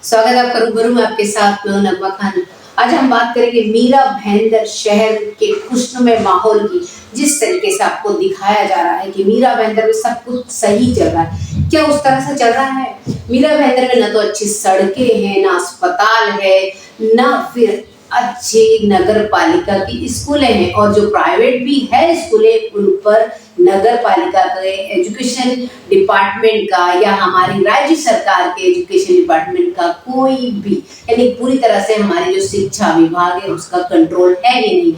स्वागत है आपका रूबरू में आपके साथ मैं हूं नगमा खान। आज हम बात करेंगे मीरा भाईंदर शहर के खुशनुमा माहौल की। जिस तरीके से आपको दिखाया जा रहा है कि मीरा भाईंदर में सब कुछ सही चल रहा है, क्या उस तरह से चल रहा है? मीरा भाईंदर में ना तो अच्छी सड़कें हैं, ना अस्पताल है, ना फिर अच्छी नगर पालिका की स्कूलें हैं, और जो प्राइवेट भी है स्कूलें उन पर नगर पालिका के एजुकेशन डिपार्टमेंट का या हमारी राज्य सरकार के एजुकेशन डिपार्टमेंट का कोई भी, यानी पूरी तरह से हमारी जो शिक्षा विभाग है उसका कंट्रोल है ही नहीं।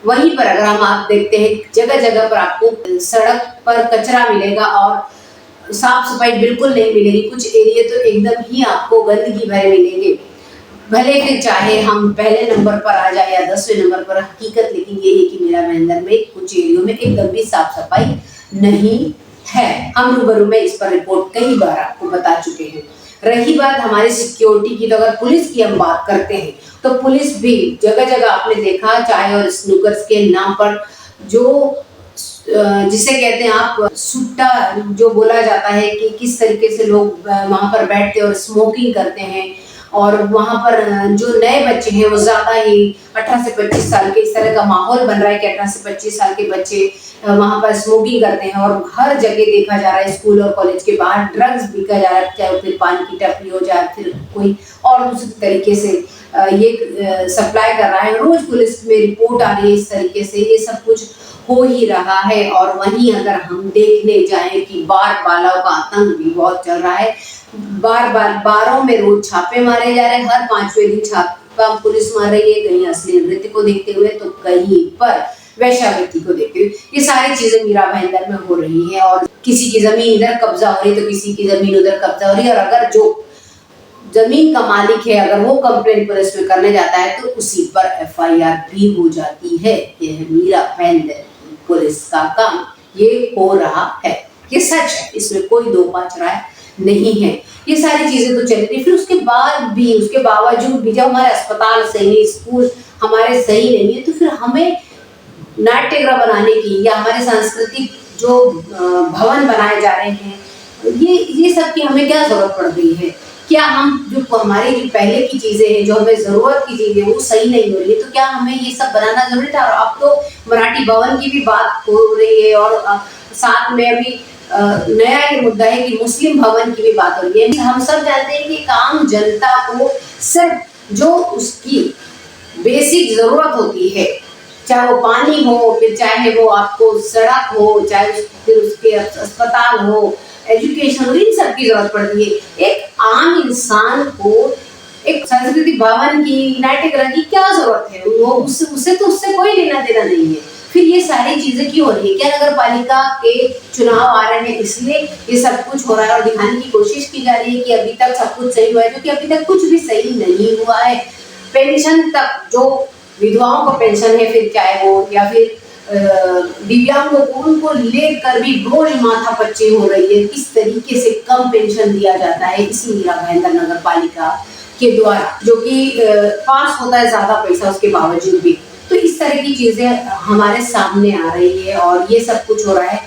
वहीं पर अगर हम आप देखते हैं जगह जगह पर आपको सड़क पर कचरा मिलेगा और साफ सफाई बिल्कुल नहीं मिलेगी। कुछ एरिया तो एकदम ही आपको गंदगी भरे मिलेंगे, भले फिर चाहे हम पहले नंबर पर आ जाए या 10वें नंबर पर। हकीकत लेकिन ये है कि मीरा भाईंदर में कुछ एरियो में एकदम भी साफ सफाई नहीं है। हम रूबरू में इस पर रिपोर्ट कई बार आपको बता चुके हैं। रही बात हमारी सिक्योरिटी की, तो अगर पुलिस की हम बात करते हैं तो पुलिस भी जगह जगह आपने देखा, चाहे और स्नूकर्स के नाम पर जो जिसे कहते हैं आप सुट्टा जो बोला जाता है कि किस तरीके से लोग वहां पर बैठते और स्मोकिंग करते हैं, और वहां पर जो नए बच्चे हैं वो ज्यादा ही 18 से 25 साल के, इस तरह का माहौल बन रहा है कि 18 से 25 साल के बच्चे वहां पर स्मोकिंग करते हैं। और हर जगह देखा जा रहा है, स्कूल और कॉलेज के बाहर ड्रग्स बिका जा रहा है, चाहे फिर पान की टपरी हो जाए फिर कोई और दूसरे तरीके से ये सप्लाई कर रहा है। रोज पुलिस में रिपोर्ट आ रही है इस तरीके से, ये सब कुछ हो ही रहा है। और वहीं अगर हम देखने जाएं कि बार बालाओं का आतंक भी बहुत चल रहा है। बारों में रोज छापे मारे जा रहे हैं, हर 5वें दिन छापा पुलिस मार रही है, कहीं असली नृत्य को देखते हुए तो कहीं पर वैश्यावृत्ति को देखते हुए। ये सारी चीजें मीरा भाईंदर में हो रही है, और किसी की जमीन इधर कब्जा हो रही है तो किसी की जमीन उधर कब्जा हो रही है। और अगर जो जमीन का मालिक है अगर वो कंप्लेंट पुलिस में करने जाता है तो उसी पर FIR भी हो जाती है। यह मीरा भाईंदर पुलिस का काम ये हो रहा है, ये सच है, इसमें कोई दो पांच राय नहीं है। ये सारी चीजें तो चल रही, फिर उसके बावजूद भी जब हमारे अस्पताल सही नहीं, स्कूल हमारे सही नहीं है, तो फिर हमें नाट्यगृह बनाने की या हमारे सांस्कृतिक जो भवन बनाए जा रहे हैं, ये सब की हमें क्या जरूरत पड़ गई है? क्या हम जो हमारी जो पहले की चीजें हैं, जो हमें जरूरत की चीजें वो सही नहीं हो रही है, तो क्या हमें ये सब बनाना जरूरी था? और अब तो मराठी भवन की भी बात हो रही है, और साथ में अभी नया ये मुद्दा है कि मुस्लिम भवन की भी बात हो रही है। हम सब जानते हैं कि आम जनता को सिर्फ जो उसकी बेसिक जरूरत होती है, चाहे वो पानी हो, फिर चाहे वो आपको सड़क हो, चाहे फिर उसके अस्पताल हो, एजुकेशन हो, इन सब की जरूरत पड़ती है। एक आम इंसान को एक संस्कृति भवन की, नाट्यगृह की क्या जरूरत है? वो उससे कोई लेना देना नहीं है। फिर ये सारी चीजें क्यों हो रही है? क्या नगर पालिका के चुनाव आ रहे हैं इसलिए ये सब कुछ हो रहा है और दिखाने की कोशिश की जा रही है कि अभी तक सब कुछ सही हुआ है, जो कि अभी तक कुछ भी सही नहीं हुआ है। पेंशन तक, जो विधवाओं को पेंशन है, फिर चाहे वो या फिर दिव्यांगों को, उनको लेकर भी रोज माथापच्ची हो रही है। किस तरीके से कम पेंशन दिया जाता है इसी मीरा भाईंदर नगर पालिका के द्वारा, जो कि पास होता है ज्यादा पैसा उसके बावजूद भी। तो इस तरह की चीजें हमारे सामने आ रही है और ये सब कुछ हो रहा है।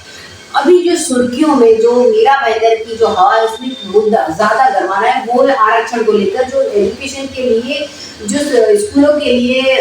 अभी जो सुर्खियों में जो मीरा भाईंदर की जो हवा है उसमें मुद्दा ज्यादा गरमा रहा है, वो आरक्षण को लेकर। जो एजुकेशन के लिए, जो स्कूलों के लिए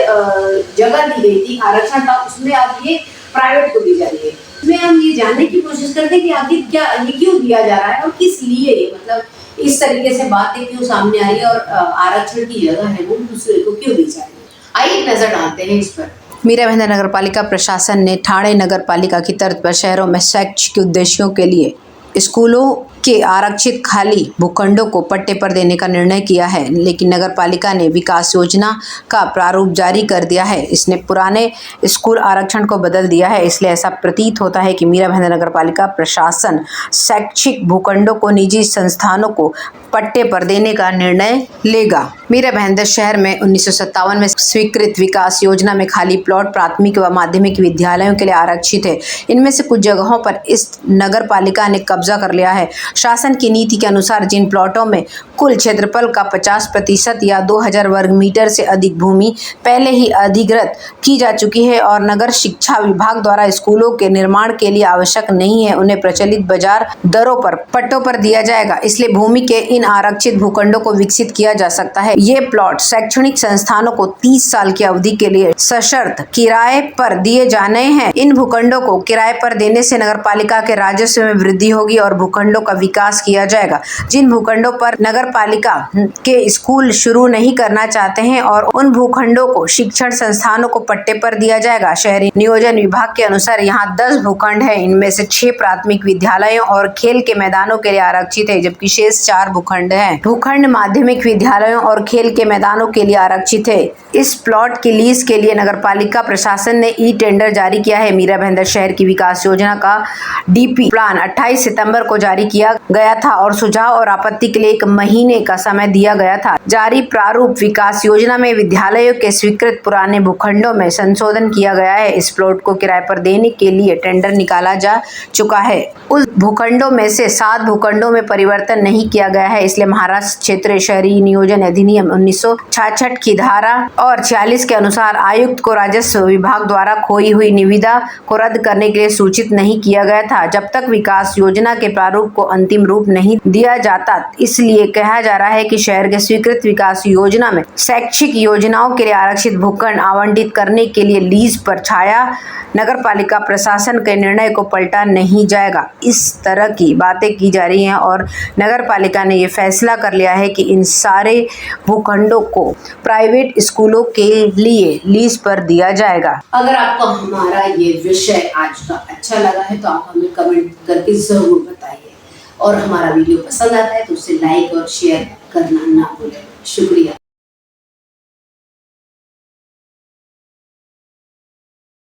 जगह दी गई थी, आरक्षण था, उसमें अब ये प्राइवेट को दी जा रही है। इसमें हम ये जानने की कोशिश करते हैं कि आखिर क्या ये क्यों दिया जा रहा है और किस लिए ये, मतलब इस तरीके से बातें क्यों सामने आ रही है, और आरक्षण की जगह है वो दूसरे को क्यों दी जा रही है। आइए नजर डालते हैं इस पर। मीरा भाईंदर नगर पालिका प्रशासन ने ठाणे नगर पालिका की तर्ज पर शहरों में शैक्षिक उद्देश्यों के लिए स्कूलों के आरक्षित खाली भूखंडों को पट्टे पर देने का निर्णय किया है, लेकिन नगर पालिका ने विकास योजना का प्रारूप जारी कर दिया है। इसने पुराने स्कूल आरक्षण को बदल दिया है, इसलिए ऐसा प्रतीत होता है कि मीरा भाईंदर नगर पालिका प्रशासन शैक्षिक भूखंडों को निजी संस्थानों को पट्टे पर देने का निर्णय लेगा। मीरा भाईंदर शहर में 1957 में स्वीकृत विकास योजना में खाली प्लॉट प्राथमिक व माध्यमिक विद्यालयों के लिए आरक्षित है। इनमें से कुछ जगहों पर इस नगर पालिका ने कब्जा कर लिया है। शासन की नीति के अनुसार जिन प्लॉटों में कुल क्षेत्रफल का 50% या 2000 वर्ग मीटर से अधिक भूमि पहले ही अधिग्रहित की जा चुकी है और नगर शिक्षा विभाग द्वारा स्कूलों के निर्माण के लिए आवश्यक नहीं है, उन्हें प्रचलित बाजार दरों पर पट्टों पर दिया जाएगा। इसलिए भूमि के इन आरक्षित भूखंडों को विकसित किया जा सकता है। ये प्लॉट शैक्षणिक संस्थानों को 30 साल की अवधि के लिए सशर्त किराए पर दिए जाने हैं। इन भूखंडों को किराए पर देने से नगरपालिका के राजस्व में वृद्धि होगी और भूखंडों का विकास किया जाएगा। जिन भूखंडों पर नगरपालिका के स्कूल शुरू नहीं करना चाहते हैं और उन भूखंडों को शिक्षण संस्थानों को पट्टे पर दिया जाएगा। शहरी नियोजन विभाग के अनुसार यहाँ 10 भूखंड है, इनमें से 6 प्राथमिक विद्यालयों और खेल के मैदानों के लिए आरक्षित है, जबकि शेष 4 भूखंड हैं। भूखंड माध्यमिक विद्यालयों और खेल के मैदानों के लिए आरक्षित है। इस प्लॉट की लीज के लिए नगरपालिका प्रशासन ने ई टेंडर जारी किया है। मीरा भाईंदर शहर की विकास योजना का डीपी प्लान 28 सितंबर को जारी किया गया था और सुझाव और आपत्ति के लिए 1 महीने का समय दिया गया था। जारी प्रारूप विकास योजना में विद्यालयों के स्वीकृत पुराने भूखंडों में संशोधन किया गया है। इस प्लॉट को किराए पर देने के लिए टेंडर निकाला जा चुका है। उस भूखंडों में से 7 भूखंडों में परिवर्तन नहीं किया गया है, इसलिए महाराष्ट्र क्षेत्रीय शहरी नियोजन अधिनियम 1966 की धारा और 46 के अनुसार आयुक्त को राजस्व विभाग द्वारा खोई हुई निविदा को रद्द करने के लिए सूचित नहीं किया गया था, जब तक विकास योजना के प्रारूप को अंतिम रूप नहीं दिया जाता। इसलिए कहा जा रहा है कि शहर के स्वीकृत विकास योजना में शैक्षिक योजनाओं के लिए आरक्षित भूखंड आवंटित करने के लिए लीज पर छाया नगरपालिका प्रशासन के निर्णय को पलटा नहीं जाएगा। इस तरह की बातें की जा रही हैं और नगरपालिका ने ये फैसला कर लिया है कि इन सारे भूखंडों को प्राइवेट स्कूलों के लिए लीज पर दिया जाएगा। अगर आपको हमारा ये विषय आज का अच्छा लगा है तो आप हमें कमेंट करके जरूर बताइए और हमारा वीडियो पसंद आता है तो उसे लाइक और शेयर करना ना भूलें। शुक्रिया।